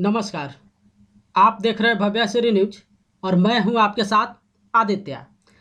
नमस्कार। आप देख रहे हैं भव्या श्री न्यूज और मैं हूं आपके साथ आदित्य।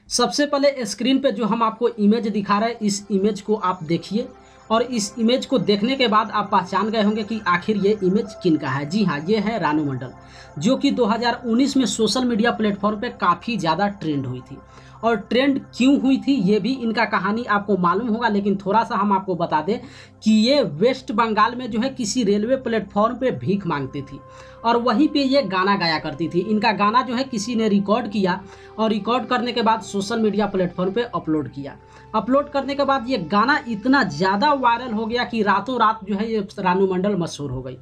सबसे पहले स्क्रीन पे जो हम आपको इमेज दिखा रहे हैं, इस इमेज को आप देखिए और इस इमेज को देखने के बाद आप पहचान गए होंगे कि आखिर ये इमेज किन का है। जी हाँ, ये है रानू मंडल, जो कि 2019 में सोशल मीडिया प्लेटफॉर्म पे काफ़ी ज़्यादा ट्रेंड हुई थी। और ट्रेंड क्यों हुई थी ये भी इनका कहानी आपको मालूम होगा, लेकिन थोड़ा सा हम आपको बता दें कि ये वेस्ट बंगाल में जो है किसी रेलवे प्लेटफॉर्म पे भीख मांगती थी और वहीं पे ये गाना गाया करती थी। इनका गाना जो है किसी ने रिकॉर्ड किया और रिकॉर्ड करने के बाद सोशल मीडिया प्लेटफॉर्म पे अपलोड किया। अपलोड करने के बाद ये गाना इतना ज़्यादा वायरल हो गया कि रातों रात जो है ये रानू मंडल मशहूर हो गई।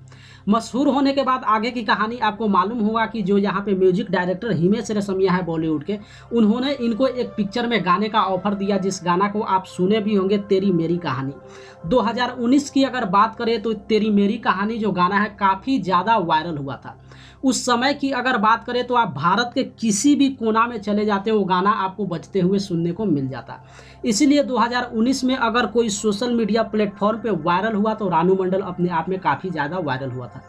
मशहूर होने के बाद आगे की कहानी आपको मालूम होगा कि जो यहाँ पे म्यूजिक डायरेक्टर हिमेश रेशमिया है बॉलीवुड के, उन्होंने इनको एक पिक्चर में गाने का ऑफर दिया, जिस गाना को आप सुने भी होंगे, तेरी मेरी कहानी। 2019 की अगर बात करें तो तेरी मेरी कहानी जो गाना है काफ़ी ज़्यादा वायरल हुआ था। उस समय की अगर बात करें तो आप भारत के किसी भी कोना में चले जाते वो गाना आपको बजते हुए सुनने को मिल जाता। इसीलिए 2019 में अगर कोई सोशल मीडिया प्लेटफॉर्म पे वायरल हुआ तो रानू मंडल अपने आप में काफ़ी ज़्यादा वायरल हुआ था।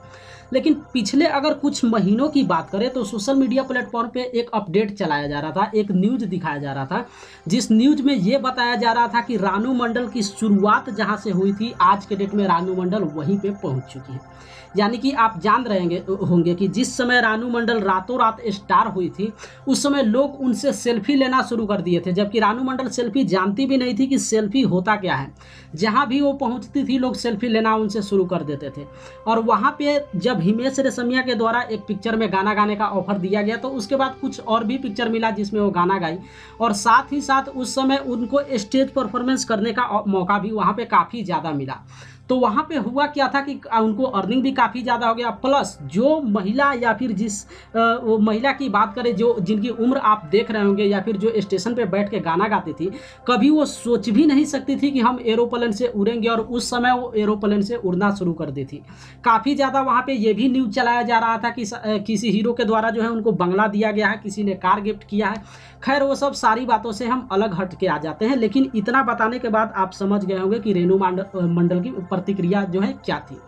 लेकिन पिछले अगर कुछ महीनों की बात करें तो सोशल मीडिया प्लेटफॉर्म पे एक अपडेट चलाया जा रहा था, एक न्यूज़ दिखाया जा रहा था, जिस न्यूज़ में ये बताया जा रहा था कि रानू मंडल की शुरुआत जहाँ से हुई थी आज के डेट में रानू मंडल वहीं पे पहुँच चुकी है। यानी कि आप जान रहे होंगे कि जिस समय रानू मंडल रातों रात स्टार हुई थी उस समय लोग उनसे सेल्फी लेना शुरू कर दिए थे, जबकि रानू मंडल सेल्फी जानती भी नहीं थी कि सेल्फी होता क्या है। जहाँ भी वो पहुँचती थी लोग सेल्फी लेना उनसे शुरू कर देते थे। और वहाँ पे जब हिमेश रेशमिया के द्वारा एक पिक्चर में गाना गाने का ऑफर दिया गया तो उसके बाद कुछ और भी पिक्चर मिला जिसमें वो गाना गाई, और साथ ही साथ उस समय उनको स्टेज परफॉर्मेंस करने का मौका भी वहाँ पे काफ़ी ज़्यादा मिला। तो वहाँ पे हुआ क्या था कि उनको अर्निंग भी काफ़ी ज़्यादा हो गया, प्लस जो महिला या फिर जिस वो महिला की बात करें जो जिनकी उम्र आप देख रहे होंगे या फिर जो स्टेशन पे बैठ के गाना गाती थी, कभी वो सोच भी नहीं सकती थी कि हम एरोप्लेन से उड़ेंगे, और उस समय वो एरोप्लेन से उड़ना शुरू कर दी थी। काफ़ी ज़्यादा वहाँ पे ये भी न्यूज़ चलाया जा रहा था कि किसी हीरो के द्वारा जो है उनको बंगला दिया गया है, किसी ने कार गिफ्ट किया है। खैर वो सब सारी बातों से हम अलग हट के आ जाते हैं, लेकिन इतना बताने के बाद आप समझ गए होंगे कि रेनू मंडल की प्रतिक्रिया जो है क्या थी।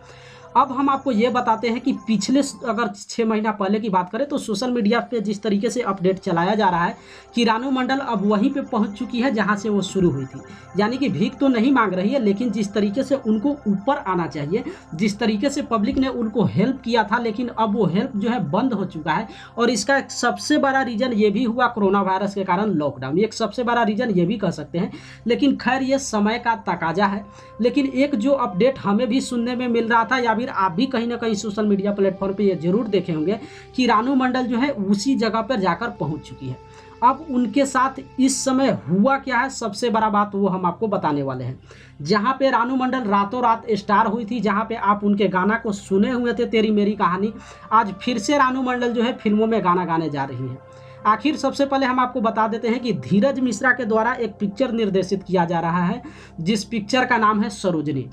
अब हम आपको ये बताते हैं कि पिछले अगर 6 महीना पहले की बात करें तो सोशल मीडिया पे जिस तरीके से अपडेट चलाया जा रहा है कि रानू मंडल अब वहीं पे पहुंच चुकी है जहां से वो शुरू हुई थी। यानी कि भीख तो नहीं मांग रही है, लेकिन जिस तरीके से उनको ऊपर आना चाहिए, जिस तरीके से पब्लिक ने उनको हेल्प किया था, लेकिन अब वो हेल्प जो है बंद हो चुका है। और इसका एक सबसे बड़ा रीज़न ये भी हुआ कोरोना वायरस के कारण लॉकडाउन, एक सबसे बड़ा रीज़न ये भी कह सकते हैं। लेकिन खैर ये समय का तकाजा है। लेकिन एक जो अपडेट हमें भी सुनने में मिल रहा था, या फिर आप भी कहीं ना कहीं सोशल मीडिया प्लेटफॉर्म पे ये जरूर देखे होंगे कि रानू मंडल जो है उसी जगह पर जाकर पहुंच चुकी है। अब उनके साथ इस समय हुआ क्या है, सबसे बड़ा बात वो हम आपको बताने वाले हैं। जहां पे रानू मंडल रातों रात स्टार हुई थी, जहां पे आप उनके गाना को सुने हुए थे तेरी मेरी कहानी, आज फिर से रानू मंडल जो है फिल्मों में गाना गाने जा रही है। आखिर सबसे पहले हम आपको बता देते हैं कि धीरज मिश्रा के द्वारा एक पिक्चर निर्देशित किया जा रहा है, जिस पिक्चर का नाम है सरोजनी।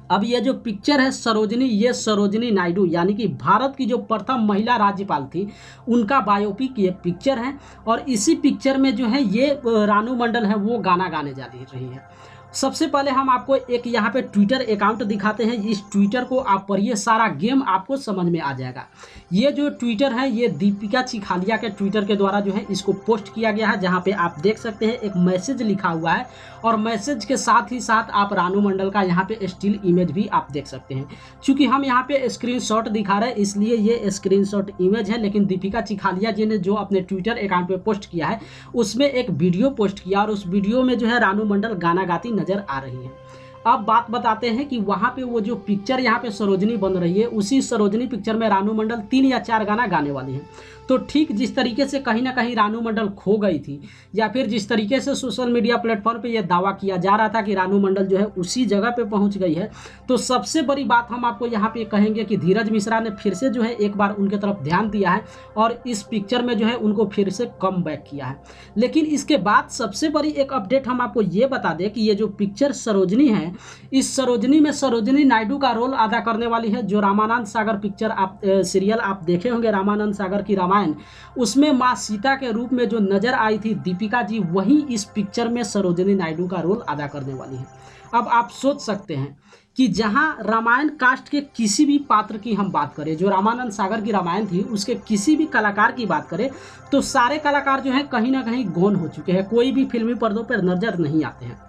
अब ये जो पिक्चर है सरोजनी, ये सरोजनी नायडू यानी कि भारत की जो प्रथम महिला राज्यपाल थी उनका बायोपिक ये पिक्चर है। और इसी पिक्चर में जो है ये रानू मंडल है वो गाना गाने जा रही है। सबसे पहले हम आपको एक यहाँ पे ट्विटर अकाउंट दिखाते हैं। इस ट्विटर को आप पढ़िए, सारा गेम आपको समझ में आ जाएगा। ये जो ट्विटर है ये दीपिका चिखालिया के ट्विटर के द्वारा जो है इसको पोस्ट किया गया है, जहाँ पे आप देख सकते हैं एक मैसेज लिखा हुआ है, और मैसेज के साथ ही साथ आप रानू मंडल का यहाँ पे स्टिल इमेज भी आप देख सकते हैं। चूँकि हम यहाँ पे स्क्रीनशॉट दिखा रहे हैं इसलिए ये स्क्रीनशॉट इमेज है, लेकिन दीपिका चिखालिया जी ने जो अपने ट्विटर अकाउंट पे पोस्ट किया है उसमें एक वीडियो पोस्ट किया, और उस वीडियो में जो है रानू मंडल गाना गाती नजर आ रही है। अब बात बताते हैं कि वहाँ पे वो जो पिक्चर यहाँ पे सरोजनी बन रही है, उसी सरोजनी पिक्चर में रानू मंडल 3 या 4 गाना गाने वाली हैं। तो ठीक जिस तरीके से कहीं ना कहीं रानू मंडल खो गई थी, या फिर जिस तरीके से सोशल मीडिया प्लेटफॉर्म पे ये दावा किया जा रहा था कि रानू मंडल जो है उसी जगह पे पहुंच गई है, तो सबसे बड़ी बात हम आपको यहाँ पे कहेंगे कि धीरज मिश्रा ने फिर से जो है एक बार उनके तरफ ध्यान दिया है और इस पिक्चर में जो है उनको फिर से कम बैक किया है। लेकिन इसके बाद सबसे बड़ी एक अपडेट हम आपको ये बता दें कि ये जो पिक्चर सरोजनी है, इस सरोजनी में सरोजनी नायडू का रोल अदा करने वाली है। जो रामानंद सागर पिक्चर आप सीरियल आप देखे होंगे, रामानंद सागर की रामायण, उसमें माँ सीता के रूप में जो नजर आई थी दीपिका जी, वही इस पिक्चर में सरोजनी नायडू का रोल अदा करने वाली है। अब आप सोच सकते हैं कि जहां रामायण कास्ट के किसी भी पात्र की हम बात करें, जो रामानंद सागर की रामायण थी उसके किसी भी कलाकार की बात करें, तो सारे कलाकार जो हैं कहीं ना कहीं गौन हो चुके हैं, कोई भी फिल्मी पर्दों पर नजर नहीं आते हैं।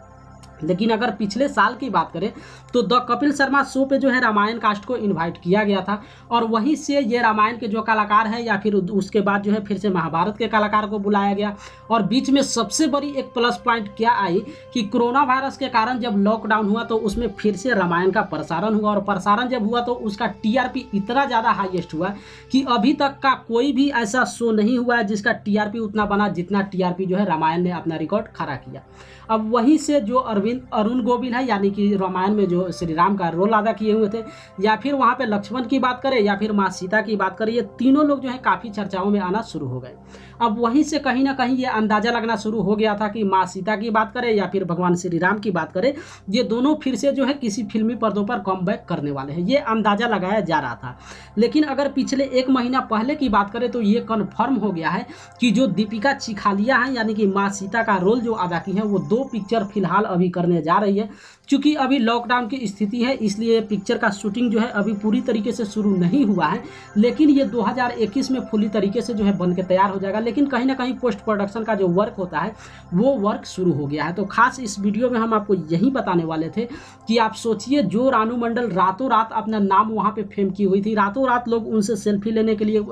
लेकिन अगर पिछले साल की बात करें तो द कपिल शर्मा शो पे जो है रामायण कास्ट को इनवाइट किया गया था, और वहीं से ये रामायण के जो कलाकार हैं या फिर उसके बाद जो है फिर से महाभारत के कलाकार को बुलाया गया। और बीच में सबसे बड़ी एक प्लस पॉइंट क्या आई कि कोरोना वायरस के कारण जब लॉकडाउन हुआ तो उसमें फिर से रामायण का प्रसारण हुआ, और प्रसारण जब हुआ तो उसका टीआरपी इतना ज़्यादा हाईएस्ट हुआ कि अभी तक का कोई भी ऐसा शो नहीं हुआ है जिसका टीआरपी उतना बना जितना टीआरपी जो है रामायण ने अपना रिकॉर्ड खड़ा किया। अब वहीं से जो अरुण गोविल है, यानी कि रामायण में जो श्री राम का रोल अदा किए हुए थे, या फिर वहाँ पे लक्ष्मण की बात करें या फिर माँ सीता की बात करें, ये तीनों लोग जो है काफ़ी चर्चाओं में आना शुरू हो गए। अब वहीं से कहीं ना कहीं ये अंदाज़ा लगना शुरू हो गया था कि माँ सीता की बात करें या फिर भगवान श्री राम की बात करें, ये दोनों फिर से जो है किसी फिल्मी पर्दों पर कमबैक करने वाले हैं, ये अंदाज़ा लगाया जा रहा था। लेकिन अगर पिछले 1 महीना पहले की बात करें तो ये कन्फर्म हो गया है कि जो दीपिका चिखालिया हैं, यानी कि माँ सीता का रोल जो अदा की है, वो 2 पिक्चर फिलहाल अभी करने जा रही है। चूँकि अभी लॉकडाउन की स्थिति है इसलिए पिक्चर का शूटिंग जो है अभी पूरी तरीके से शुरू नहीं हुआ है, लेकिन ये 2021 में फुली तरीके से जो है बन के तैयार हो जाएगा। लेकिन कहीं ना कहीं पोस्ट प्रोडक्शन का जो वर्क होता है वो वर्क शुरू हो गया है। तो खास इस वीडियो में हम आपको यही बताने वाले थे कि आप सोचिए, जो रानू मंडल रातों रात अपना नाम वहाँ पे फेम की हुई थी, रातों रात लोग उनसे सेल्फी लेने के लिए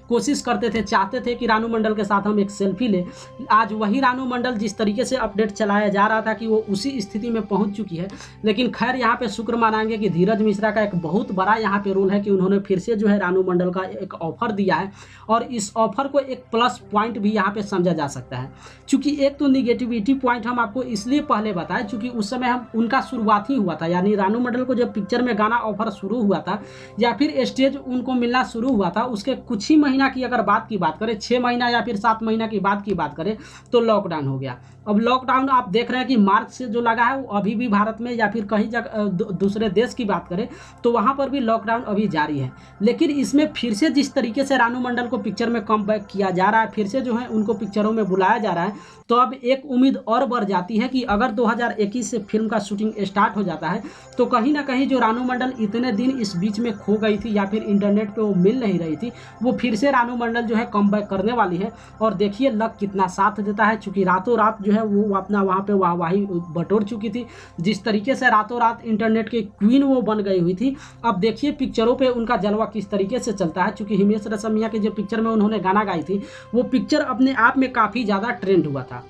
कोशिश करते थे, चाहते थे कि रानू मंडल के साथ हम एक सेल्फी लें। आज वही रानू मंडल जिस तरीके से अपडेट चलाया जा रहा था कि वो उसी स्थिति में पहुँच चुकी है। लेकिन खैर यहाँ पे शुक्र मानेंगे कि धीरज मिश्रा का एक बहुत बड़ा यहाँ पे रोल है कि उन्होंने फिर से जो है रानू मंडल का एक ऑफर दिया है, और इस ऑफर को एक प्लस पॉइंट भी यहाँ पे समझा जा सकता है। चूँकि एक तो निगेटिविटी पॉइंट हम आपको इसलिए पहले बताएं चूँकि उस समय हम उनका शुरुआत ही हुआ था, यानी रानू मंडल को जब पिक्चर में गाना ऑफर शुरू हुआ था या फिर स्टेज उनको मिलना शुरू हुआ था, उसके कुछ ही महीना की अगर बात करें, 6 महीना या फिर 7 महीना की बात करें तो लॉकडाउन हो गया। अब लॉकडाउन आप देख रहे हैं कि मार्च से जो लगा है वो अभी भी भारत में या फिर कहीं जगह दूसरे देश की बात करें तो वहाँ पर भी लॉकडाउन अभी जारी है। लेकिन इसमें फिर से जिस तरीके से रानू मंडल को पिक्चर में कम बैक किया जा रहा है, फिर से जो है उनको पिक्चरों में बुलाया जा रहा है, तो अब एक उम्मीद और बढ़ जाती है कि अगर 2021 से फिल्म का शूटिंग स्टार्ट हो जाता है तो कहीं ना कहीं जो रानू मंडल इतने दिन इस बीच में खो गई थी या फिर इंटरनेट पे वो मिल नहीं रही थी, वो फिर से रानू मंडल जो है कम बैक करने वाली है। और देखिए लक कितना साथ देता है, चूँकि रातों रात जो है वो अपना वहाँ पे वाहवाही बटोर चुकी थी। जिस तरीके से रातों रात इंटरनेट की क्वीन वो बन गई हुई थी, अब देखिए पिक्चरों पे उनका जलवा किस तरीके से चलता है। चूँकि हिमेश रेशमिया की जो पिक्चर में उन्होंने गाना गाई थी वो पिक्चर अपने आप में काफ़ी ज़्यादा ट्रेंड हुआ था।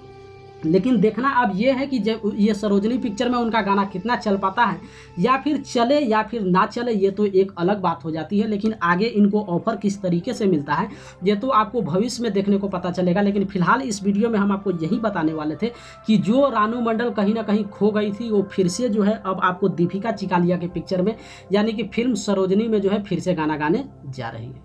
लेकिन देखना अब ये है कि जब ये सरोजनी पिक्चर में उनका गाना कितना चल पाता है, या फिर चले या फिर ना चले ये तो एक अलग बात हो जाती है। लेकिन आगे इनको ऑफर किस तरीके से मिलता है ये तो आपको भविष्य में देखने को पता चलेगा। लेकिन फिलहाल इस वीडियो में हम आपको यही बताने वाले थे कि जो रानू मंडल कहीं ना कहीं खो गई थी वो फिर से जो है अब आपको दीपिका चिखालिया के पिक्चर में, यानी कि फिल्म सरोजनी में जो है फिर से गाना गाने जा रही है।